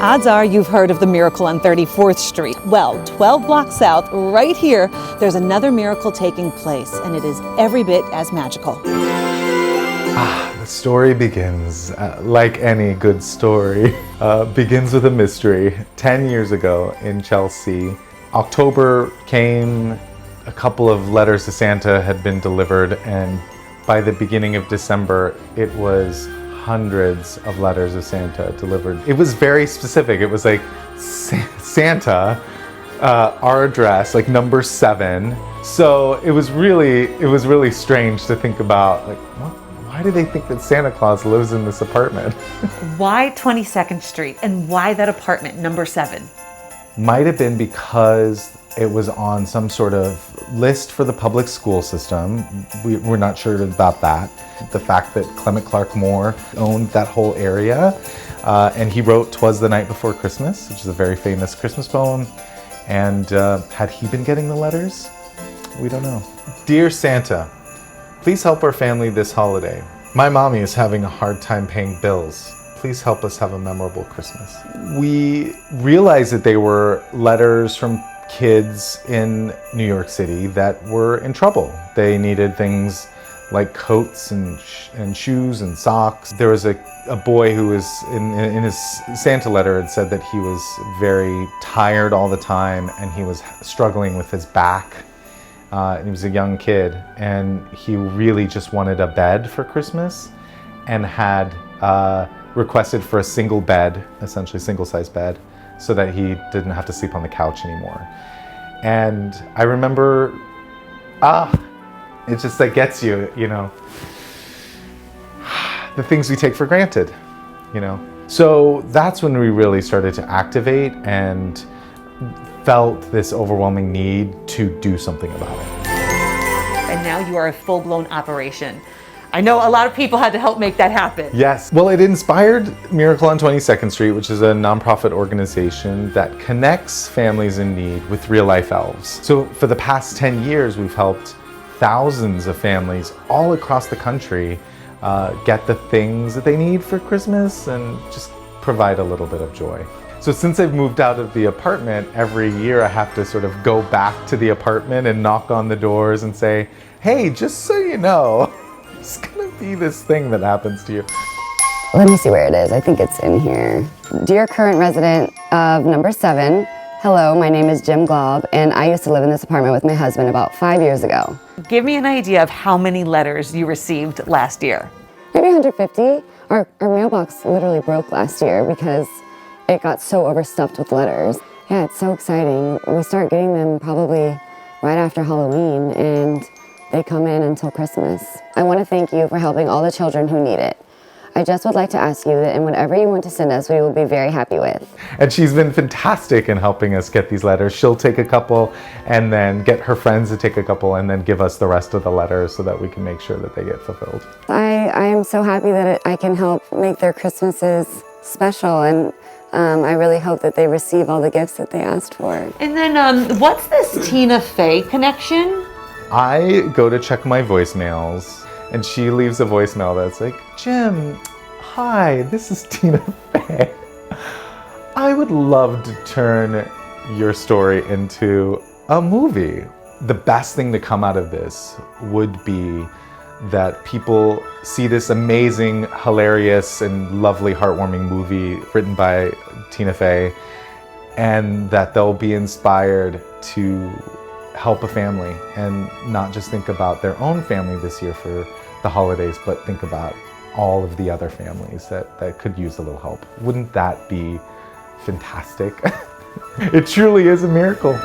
Odds are you've heard of the miracle on 34th Street. Well, 12 blocks south, right here, there's another miracle taking place, and it is every bit as magical. The story begins, like any good story, begins with a mystery. 10 years ago in Chelsea, October came, a couple of letters to Santa had been delivered, and by the beginning of December, it was hundreds of letters of Santa delivered. It was very specific. It was like Santa, our address, like number 7. So it was really strange to think about, like, why do they think that Santa Claus lives in this apartment? Why 22nd Street, and why that apartment, number 7? Might have been because it was on some sort of list for the public school system. We're not sure about that. The fact that Clement Clark Moore owned that whole area, and he wrote "'Twas the Night Before Christmas," which is a very famous Christmas poem. And had he been getting the letters? We don't know. Dear Santa, please help our family this holiday. My mommy is having a hard time paying bills. Please help us have a memorable Christmas. We realized that they were letters from kids in New York City that were in trouble. They needed things like coats and shoes and socks. There was a boy who was in his Santa letter had said that he was very tired all the time and he was struggling with his back. He was a young kid and he really just wanted a bed for Christmas and had requested for a single bed, essentially single-size bed, so that he didn't have to sleep on the couch anymore. And I remember, it just like gets you, you know, the things we take for granted, you know. So that's when we really started to activate and felt this overwhelming need to do something about it. And now you are a full-blown operation. I know a lot of people had to help make that happen. Yes. Well, it inspired Miracle on 22nd Street, which is a nonprofit organization that connects families in need with real-life elves. So for the past 10 years, we've helped thousands of families all across the country get the things that they need for Christmas and just provide a little bit of joy. So since I've moved out of the apartment, every year I have to sort of go back to the apartment and knock on the doors and say, hey, just so you know, it's gonna be this thing that happens to you. Let me see where it is. I think it's in here. Dear current resident of number 7, hello, my name is Jim Glob, and I used to live in this apartment with my husband about 5 years ago. Give me an idea of how many letters you received last year. Maybe 150. Our mailbox literally broke last year because it got so overstuffed with letters. Yeah, it's so exciting. We start getting them probably right after Halloween, and they come in until Christmas. I want to thank you for helping all the children who need it. I just would like to ask you that in whatever you want to send us, we will be very happy with. And she's been fantastic in helping us get these letters. She'll take a couple and then get her friends to take a couple and then give us the rest of the letters so that we can make sure that they get fulfilled. I am so happy that I can help make their Christmases special, and I really hope that they receive all the gifts that they asked for. And then what's this Tina Fey connection? I go to check my voicemails and she leaves a voicemail that's like, Jim, hi, this is Tina Fey. I would love to turn your story into a movie. The best thing to come out of this would be that people see this amazing, hilarious, and lovely, heartwarming movie written by Tina Fey, and that they'll be inspired to help a family and not just think about their own family this year for the holidays, but think about all of the other families that could use a little help. Wouldn't that be fantastic? It truly is a miracle.